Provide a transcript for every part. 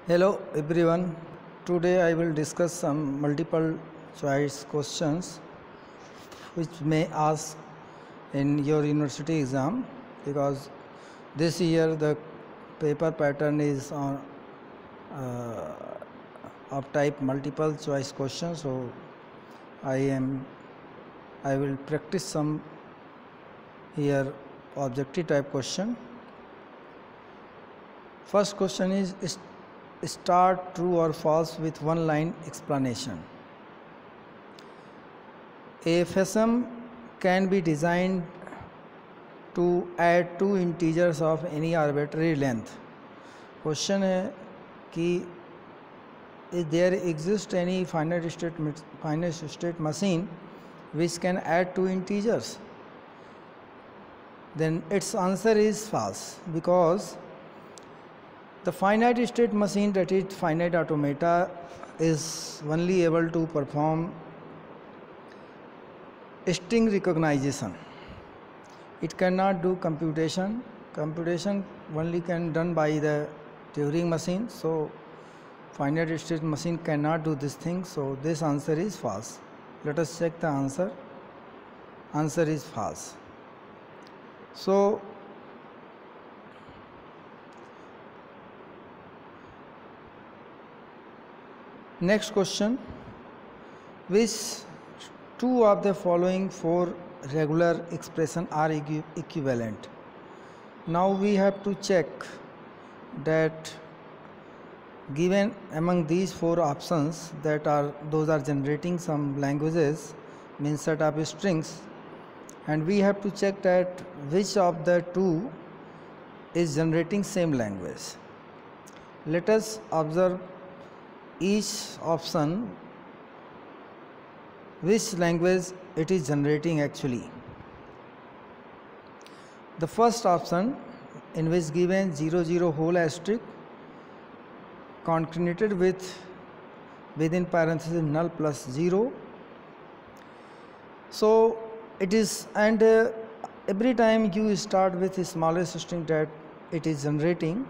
Hello everyone. Today I will discuss some multiple choice questions which may ask in your university exam, because this year the paper pattern is on of type multiple choice questions. So I will practice some here objective type question. First question is start true or false with one line explanation. A FSM can be designed to add two integers of any arbitrary length. Question है कि if there exists any finite state machine which can add two integers, then its answer is false, because the finite state machine, that is finite automata, is only able to perform string recognition. It cannot do computation. Computation only can done by the Turing machine. So finite state machine cannot do this thing. So this answer is false. Let us check the answer. Answer is false. So next question, which two of the following four regular expression are equivalent? Now we have to check that given among these four options, those are generating some languages, means set of strings, and we have to check that which of the two is generating same language. Let us observe each option, which language it is generating actually. The first option, in which given 0 0 whole asterisk concatenated with within parenthesis null plus 0. So it is, and every time you start with the smallest string that it is generating,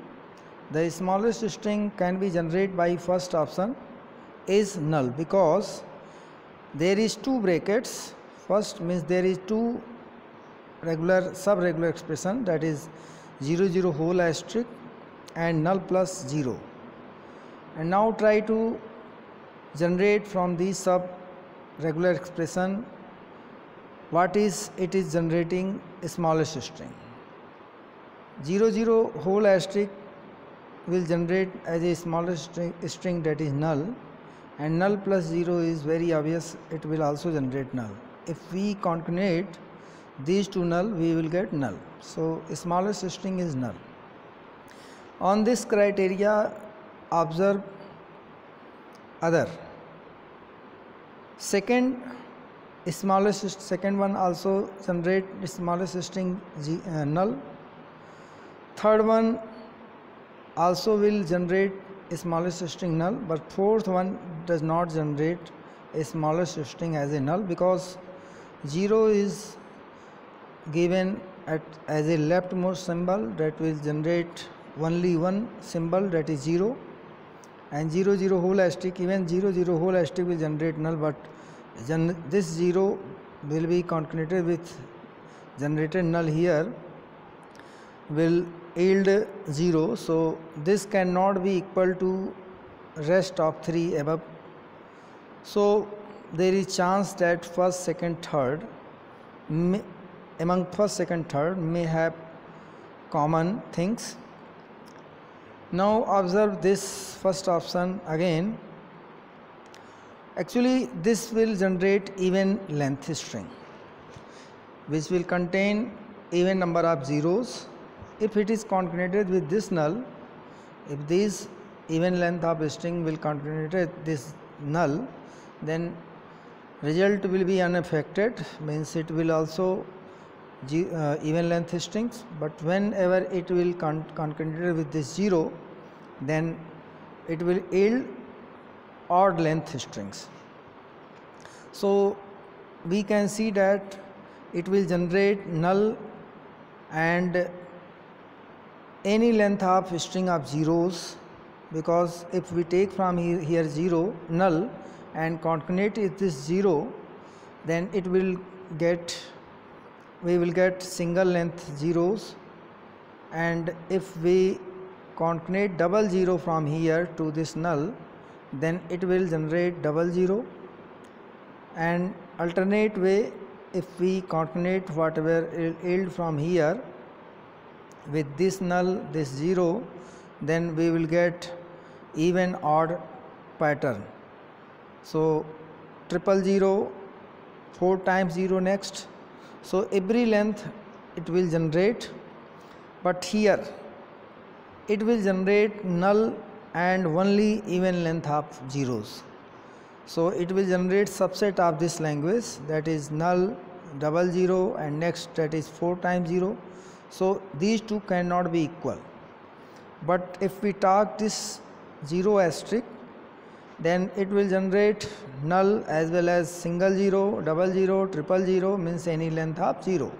the smallest string can be generated by first option is null, because there is two brackets. First means there is two sub-regular expression, that is 0 0 whole asterisk and null plus 0. And now try to generate from these sub-regular expression what is it is generating a smallest string. 0 0 whole asterisk will generate as a smallest string that is null, and null plus 0 is very obvious, it will also generate null. If we concatenate these two null, we will get null. So smallest string is null. On this criteria, observe other. Second one also generate smallest string null. Third one also will generate a smallest string null, but fourth one does not generate a smallest string as a null, because 0 is given as a leftmost symbol that will generate only one symbol, that is 0, and 0 0 whole asterisk, even 0 0 whole asterisk will generate null, but this 0 will be concatenated with generated null here will yield 0. So this cannot be equal to rest of three above. So there is chance that first, second, third among first, second, third may have common things. Now observe this first option again. Actually this will generate even length string which will contain even number of zeros. If it is concatenated with this null, if this even length of string will concatenate this null, then result will be unaffected, means it will also even length strings, but whenever it will concatenate with this 0, then it will yield odd length strings. So we can see that it will generate null and any length of string of zeros because if we take from here 0 null and concatenate it this 0, then it will get, we will get single length zeros, and if we concatenate double 0 from here to this null, then it will generate double 0. And alternate way, if we concatenate whatever yield from here with this null, this 0, then we will get even odd pattern. So 000, 4 times 0 next, so every length it will generate, but here it will generate null and only even length of zeros. So it will generate subset of this language, that is null, double 0, and next that is 4 times 0. So these two cannot be equal. But if we talk this 0 asterisk, then it will generate null as well as single 0, double 0, triple 0, means any length of 0.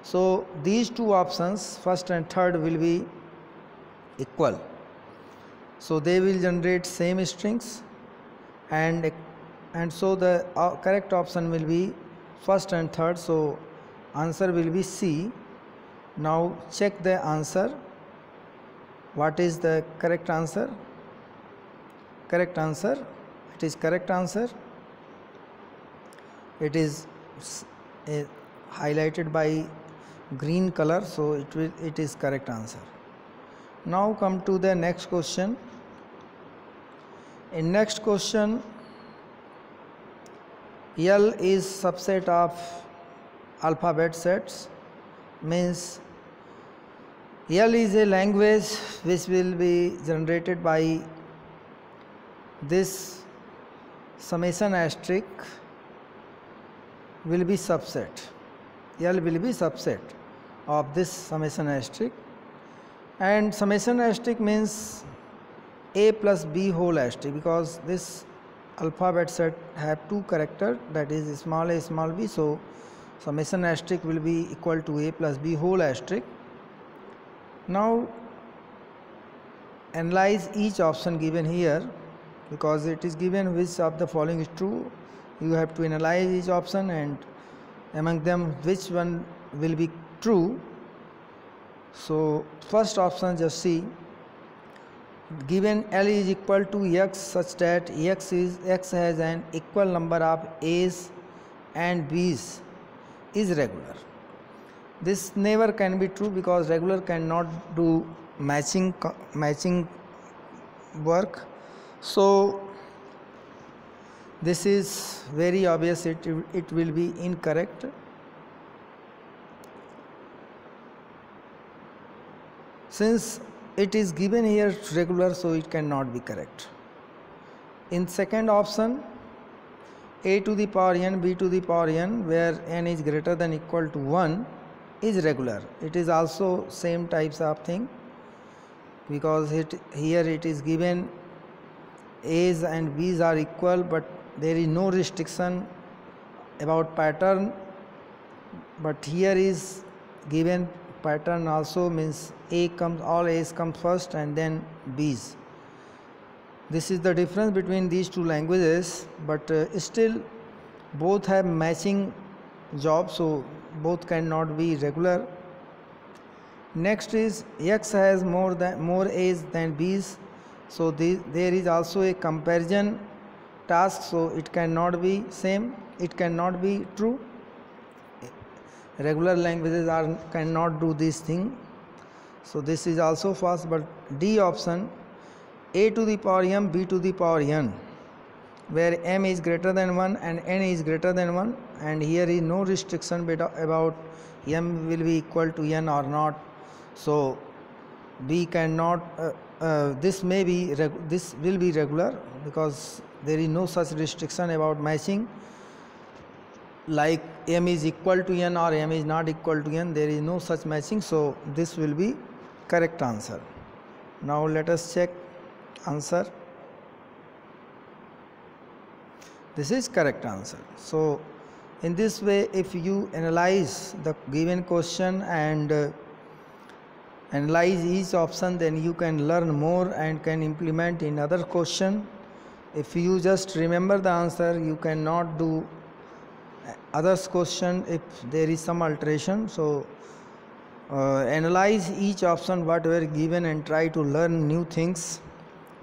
So these two options, first and third, will be equal. So they will generate same strings, and so the correct option will be first and third. So answer will be C. Now check the answer. What is the correct answer? Correct answer, it is correct answer. It is highlighted by green color, so it is correct answer. Now come to the next question. In next question, L is subset of alphabet sets, means L is a language which will be generated by this summation asterisk will be subset. L will be subset of this summation asterisk, and summation asterisk means A plus B whole asterisk, because this alphabet set have two characters, that is small a small b, so summation asterisk will be equal to A plus B whole asterisk. Now analyze each option given here, because it is given which of the following is true. You have to analyze each option and among them which one will be true. So first option, just see, given L is equal to X such that X has an equal number of A's and B's is regular. This never can be true, because regular cannot do matching work. So this is very obvious, it will be incorrect. Since it is given here regular, so it cannot be correct. In second option, A to the power n, B to the power n, where n is greater than equal to 1 is regular. It is also same types of thing, because here it is given A's and B's are equal, but there is no restriction about pattern, but here is given pattern also, means all A's come first and then B's. This is the difference between these two languages, but still both have matching job, so both cannot be regular. Next is X has more A's than B's, so there is also a comparison task, so it cannot be same, it cannot be true. Regular languages cannot do this thing, so this is also false. But D option, A to the power m, B to the power n, where m is greater than 1 and n is greater than 1, and here is no restriction about m will be equal to n or not. So B cannot, this will be regular, because there is no such restriction about matching, like m is equal to n or m is not equal to n, there is no such matching, so this will be correct answer. Now let us check answer. This is correct answer. So in this way, if you analyze the given question and analyze each option, then you can learn more and can implement in other question. If you just remember the answer, you cannot do others question if there is some alteration. So analyze each option what were given and try to learn new things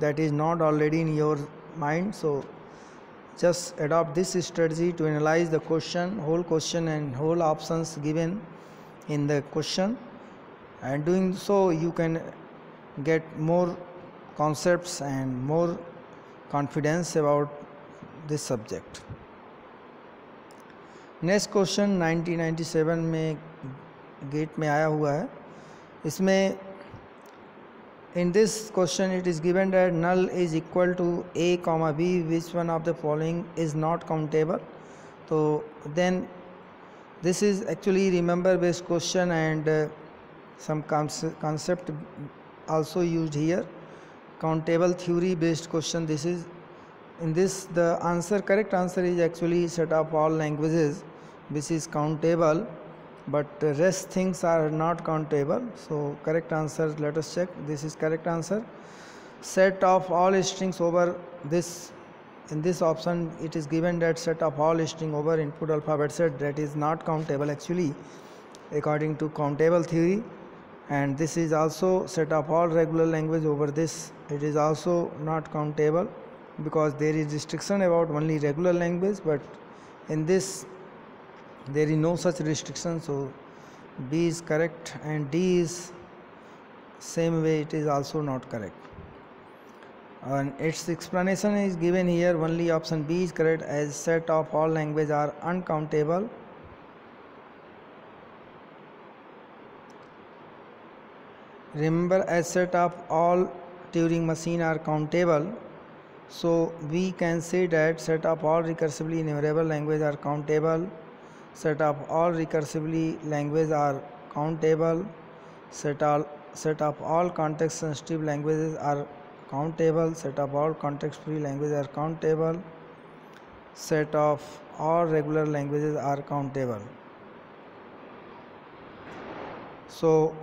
that is not already in your mind. So just adopt this strategy to analyze the whole question and whole options given in the question, and doing so you can get more concepts and more confidence about this subject. Next question 1997 में gate में आया हुआ है. इसमें in this question it is given that null is equal to a comma b, which one of the following is not countable. So then this is actually remember based question, and some concept also used here, countable theory based question. This is in this the correct answer is actually set of all languages which is countable, but rest things are not countable. So correct answer, let us check. This is correct answer. Set of all strings over this, in this option it is given that set of all string over input alphabet set, that is not countable actually according to countable theory. And this is also set of all regular language over this, it is also not countable because there is restriction about only regular language, but in this there is no such restriction. So B is correct, and D is same way, it is also not correct. And its explanation is given here, only option B is correct, as set of all language are uncountable. Remember, as set of all Turing machine are countable, so we can say that set of all recursively enumerable language are countable, set of all recursively language are countable, set of all context sensitive languages are countable, set of all context free languages are countable, set of all regular languages are countable. So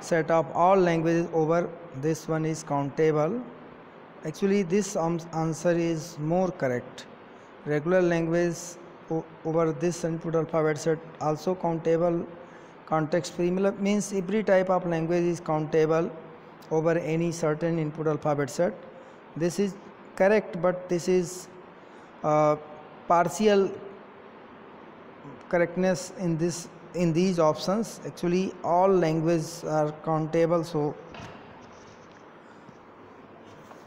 set of all languages over this one is countable. Actually this answer is more correct. Regular language over this input alphabet set also countable. Context free means every type of language is countable over any certain input alphabet set. This is correct, but this is partial correctness in these options. Actually all languages are countable, so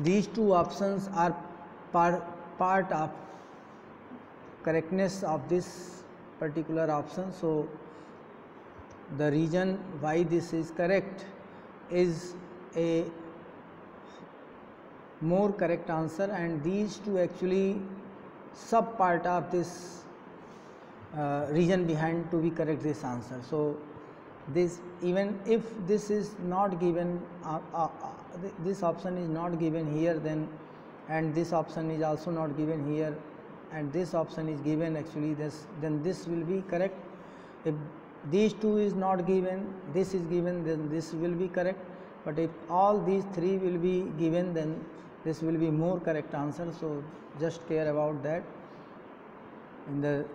these two options are part of correctness of this particular option. So the reason why this is correct is a more correct answer, and these two actually sub part of this reason behind to be correct this answer. So this, even if this is not given, this option is not given here, then, and this option is also not given here, and this option is given actually this, then this will be correct. If these two is not given, this is given, then this will be correct. But if all these three will be given, then this will be more correct answer. So just care about that. In the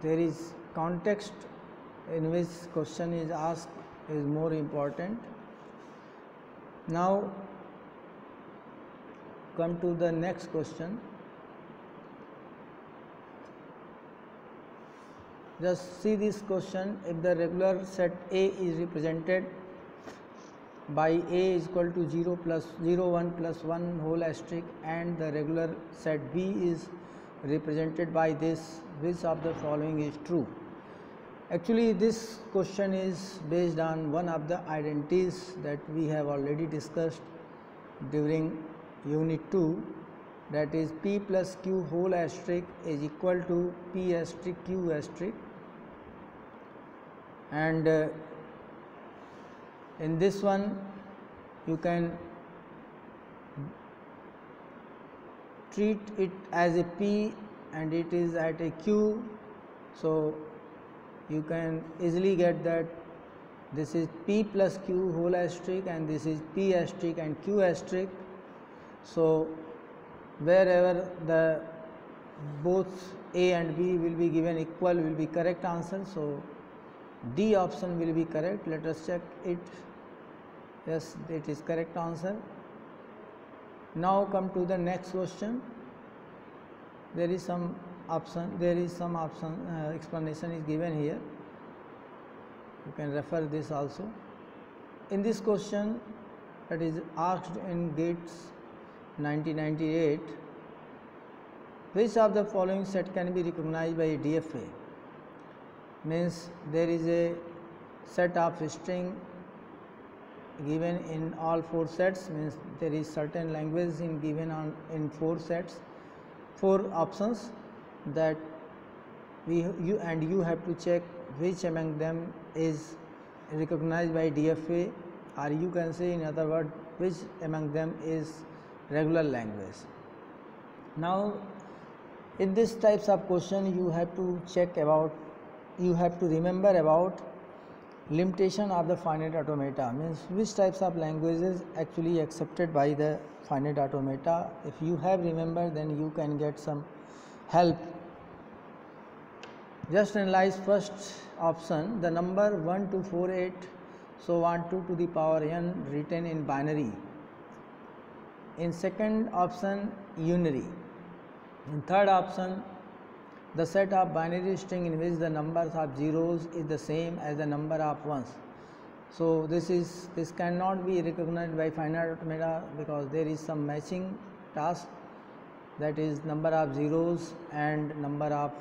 there is context in which question is asked is more important. Now come to the next question. Just see this question. If the regular set A is represented by A is equal to 0 plus 0 1 plus 1 whole asterisk, and the regular set B is represented by this, which of the following is true? Actually this question is based on one of the identities that we have already discussed during unit 2, that is P plus Q whole asterisk is equal to P asterisk Q asterisk, and in this one you can treat it as a P and it is at a Q, so you can easily get that this is p plus q whole asterisk, and this is p asterisk and q asterisk. So wherever the both a and b will be given equal will be correct answer. So D option will be correct. Let us check it. Yes, it is correct answer. Now come to the next question. There is some option explanation is given here. You can refer this also. In this question that is asked in GATE 1998, which of the following set can be recognized by a DFA? Means there is a set of string given in all 4 sets, means there is certain language in given on in 4 sets, 4 options, that you have to check which among them is recognized by DFA, or you can say in other words which among them is regular language. Now in this types of question you have to check about, you have to remember about limitation of the finite automata, means which types of languages actually accepted by the finite automata. If you have remembered, then you can get some help. Just analyze first option, the number 1 to 48, so on 2 to the power n written in binary. In second option, unary. In third option, the set of binary string in which the numbers of zeros is the same as the number of ones. So this cannot be recognized by finite automata because there is some matching task, that is number of zeros and number of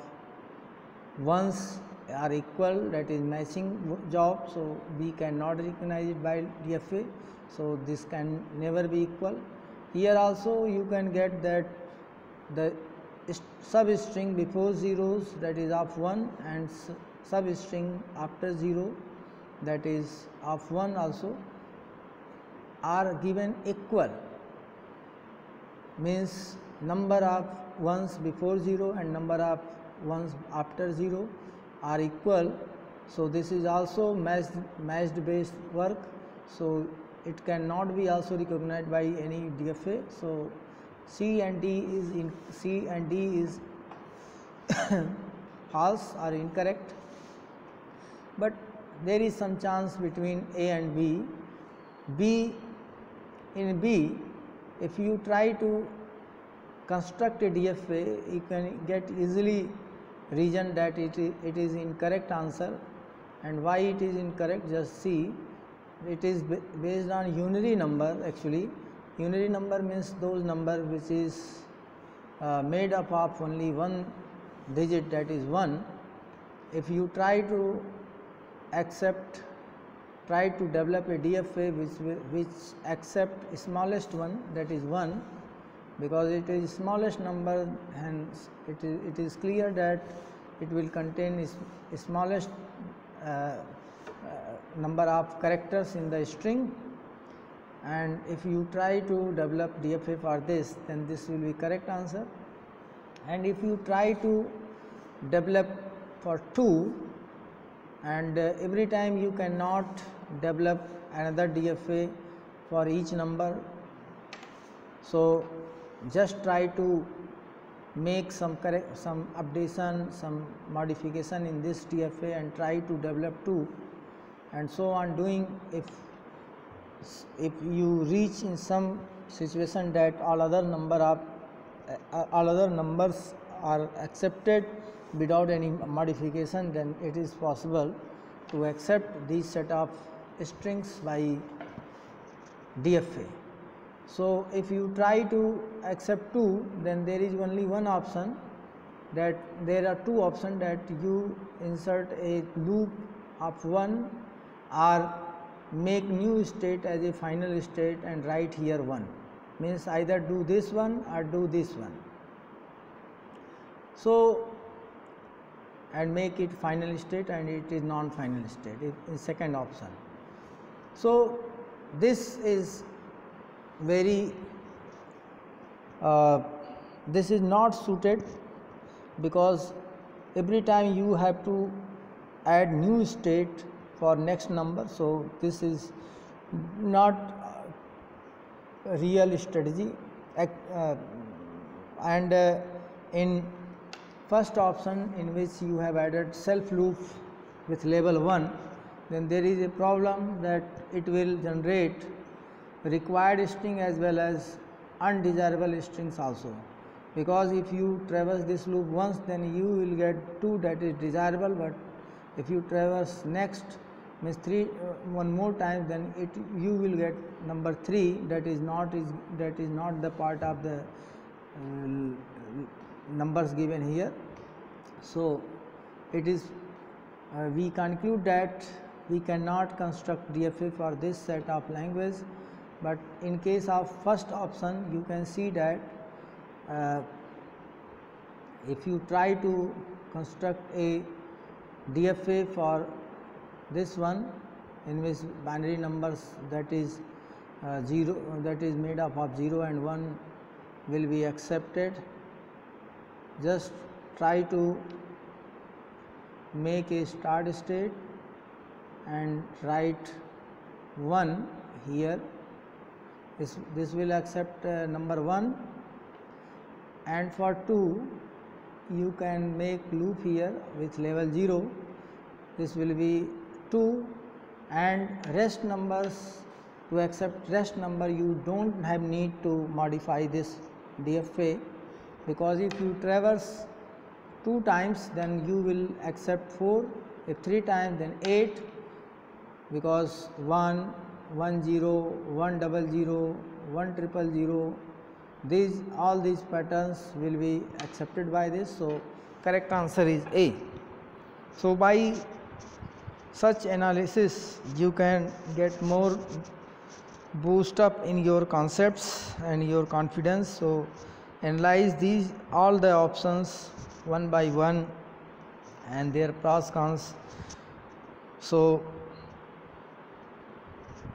ones are equal, that is matching job. So we cannot recognize it by DFA, so this can never be equal. Here also you can get that the substring before zeros, that is of 1, and substring after 0, that is of 1 also, are given equal, means number of ones before 0 and number of ones after 0 are equal. So this is also matched based work, so it cannot be also recognized by any DFA. So C and D is false or incorrect, but there is some chance between A and B. In B, if you try to construct a DFA, you can get easily reason that it is incorrect answer. And why it is incorrect, just see. It is based on unary number. Actually unary number means those number which is made up of only one digit, that is 1. If you try to develop a DFA which accept smallest one, that is 1, because it is smallest number, hence it is clear that it will contain smallest number of characters in the string. And if you try to develop DFA for this, then this will be correct answer. And if you try to develop for 2, and every time you cannot develop another DFA for each number, so just try to make some updation, some modification in this DFA and try to develop 2, and so on doing. If you reach in some situation that all other numbers are accepted without any modification, then it is possible to accept these set of strings by DFA. So if you try to accept 2, then there is only one option, that there are 2 options, that you insert a loop of 1 or make new state as a final state and write here 1, means either do this one or do this one. So and make it final state, and it is non-final state in second option. So this is very this is not suited, because every time you have to add new state for next number. So this is not a real strategy. And in first option, in which you have added self loop with label 1, then there is a problem that it will generate required string as well as undesirable strings also, because if you traverse this loop once, then you will get 2, that is desirable, but if you traverse next means 3 one more time, then you will get number 3, that is not the part of the numbers given here. So it is we conclude that we cannot construct DFA for this set of language. But in case of first option, you can see that if you try to construct a DFA for this one, in which binary numbers that is made up of 0 and 1 will be accepted, just try to make a start state and write 1 here. This will accept number 1, and for 2 you can make loop here with level 0. This will be 2, and rest numbers, to accept rest number you don't have need to modify this DFA, because if you traverse 2 times then you will accept 4, if 3 times then 8, because 1, 1 0, 1 00, 1 000, all these patterns will be accepted by this. So correct answer is A. So by such analysis you can get more boost up in your concepts and your confidence. So analyze all the options one by one and their pros cons, so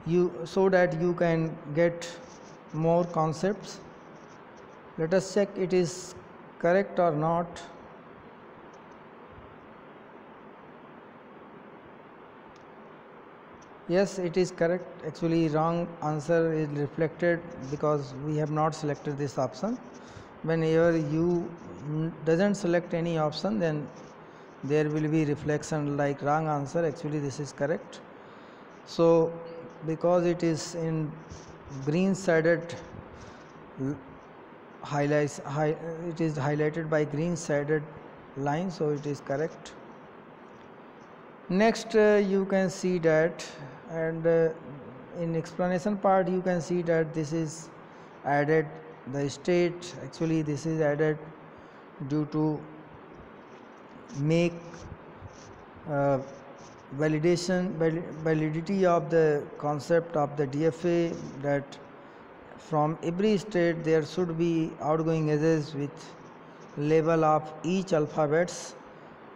that you can get more concepts. Let us check it is correct or not. Yes, it is correct. Actually wrong answer is reflected because we have not selected this option. Whenever you doesn't select any option, then there will be reflection like wrong answer. Actually this is correct. So because it is in green shaded highlights, it is highlighted by green shaded line, so it is correct. Next you can see that, and in explanation part you can see that this is added the state. Actually this is added due to make validity of the concept of the DFA, that from every state there should be outgoing edges with label of each alphabets.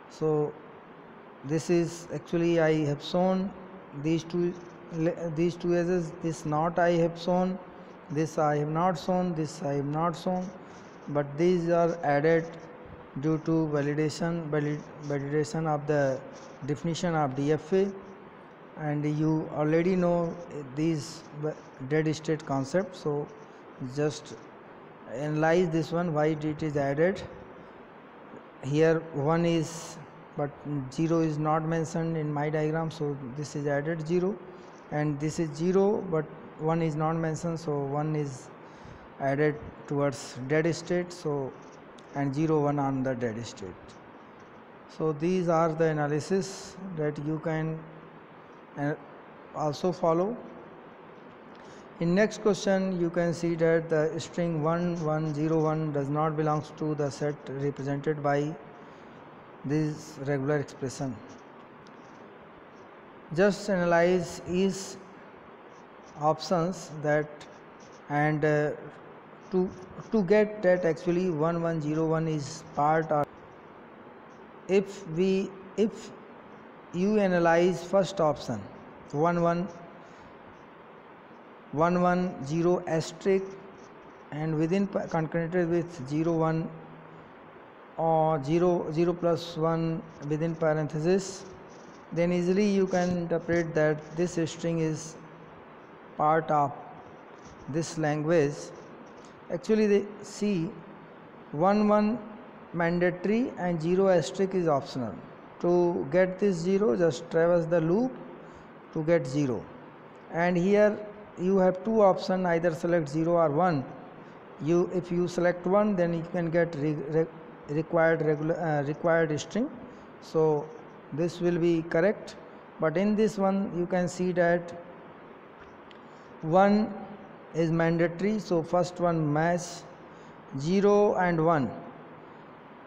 So this is actually I have shown these two edges. This not I have shown, this I have not shown, this I have not shown, but these are added due to validation of the definition of DFA, and you already know these dead state concept. So just analyze this one, why it is added. Here 1 is, but 0 is not mentioned in my diagram, so this is added 0, and this is 0 but 1 is not mentioned, so 1 is added towards dead state, so and 0 1 on the dead state. So these are the analysis that you can also follow. In next question you can see that the string 1101 does not belongs to the set represented by this regular expression. Just analyze each options that, and to get that actually 1101 is part of. If you analyze first option 110 asterisk and within concurrented with 01 or 0 plus 1 within parenthesis, then easily you can interpret that this string is part of this language. Actually they see 1 mandatory and 0 asterisk is optional. To get this 0, just traverse the loop to get 0. And here you have two options, either select 0 or 1. If you select 1, then you can get required string. So this will be correct. But in this one you can see that 1 is mandatory, so first one match 0 and 1.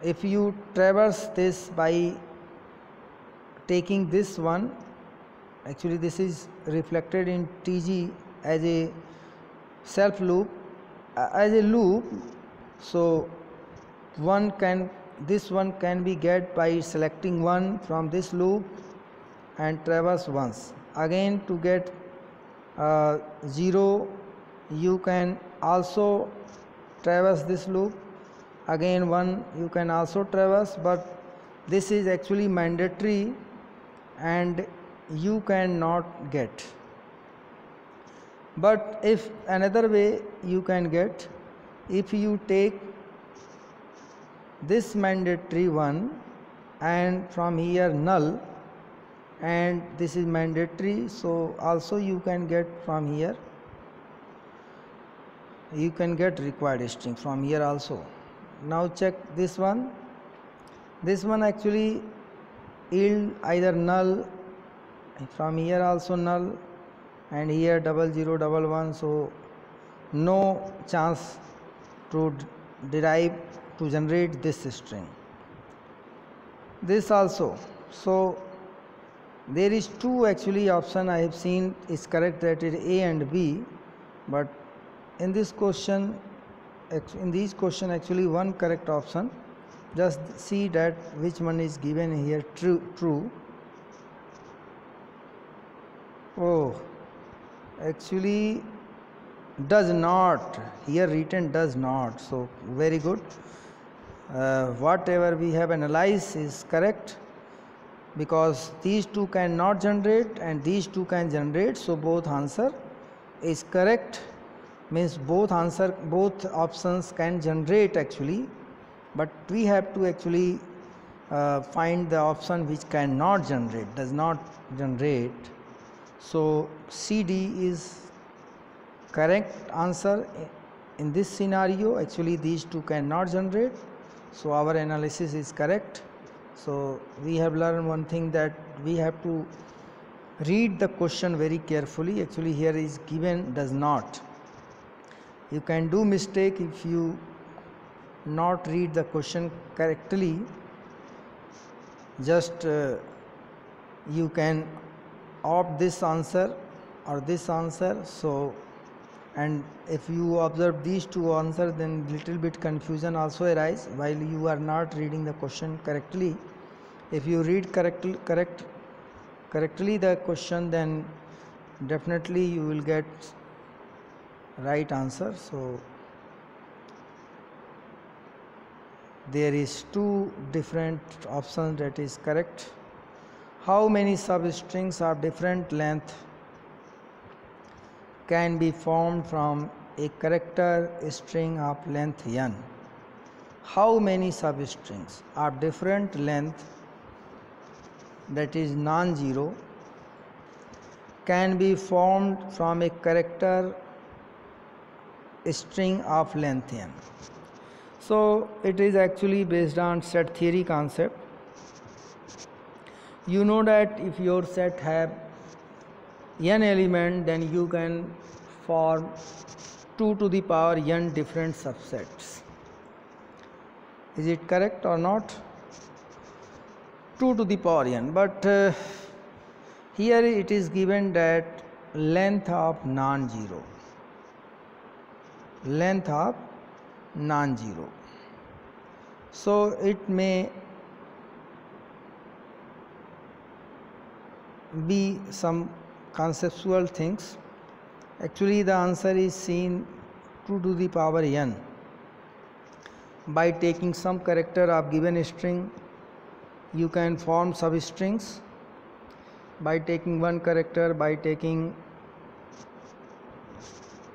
If you traverse this by taking this one, actually this is reflected in TG as a self loop, so this one can be get by selecting 1 from this loop and traverse once. Again to get 0, you can also traverse this loop. Again 1 you can also traverse, but this is actually mandatory and you cannot get. But if another way you can get, if you take this mandatory one and from here null, and this is mandatory, so also you can get from here, you can get required string from here also. Now check this one. This one actually yield either null, from here also null, and here 0011, so no chance to derive to generate this string. This also, so there is two actually option I have seen is correct, that is A and B, but in this question, actually one correct option. Just see that which one is given here true. Oh, actually does not, here written does not, so very good. Whatever we have analyzed is correct, because these two cannot generate and these two can generate, so both answer is correct. Means both options can generate actually, but we have to actually find the option which cannot generate, does not generate. So CD is correct answer in this scenario. Actually these two cannot generate, so our analysis is correct. So we have learned one thing, that we have to read the question very carefully. Actually here is given does not. You can do mistake if you not read the question correctly. Just you can opt this answer or this answer. So, and if you observe these two answers, then little bit confusion also arise while you are not reading the question correctly. If you read correctly the question, then definitely you will get right answer. So there is two different options that is correct. How many substrings of different length can be formed from a character string of length n? How many substrings of different length, that is non-zero, can be formed from a character string of length n? So it is actually based on set theory concept. You know that if your set have n element, then you can form 2 to the power n different subsets. Is it correct or not? 2 to the power n, but here it is given that length of non-zero, so it may be some conceptual things. Actually the answer is seen 2 to the power n by taking some character of given string. You can form substrings by taking one character, by taking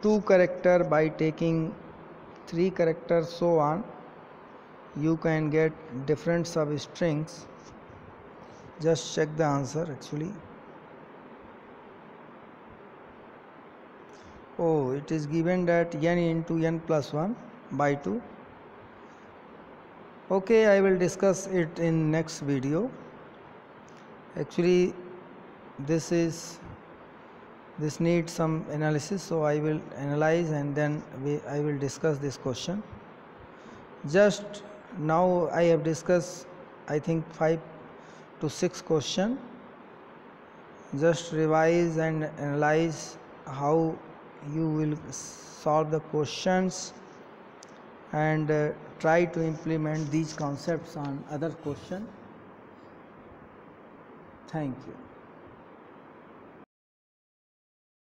two character, by taking three characters, so on, you can get different substrings. Just check the answer actually. Oh, it is given that n into n plus 1 by 2. Okay, I will discuss it in next video. Actually this needs some analysis, so I will analyze and then I will discuss this question. Just now I have discussed I think 5 to 6 question. Just revise and analyze how you will solve the questions, and try to implement these concepts on other question. Thank you.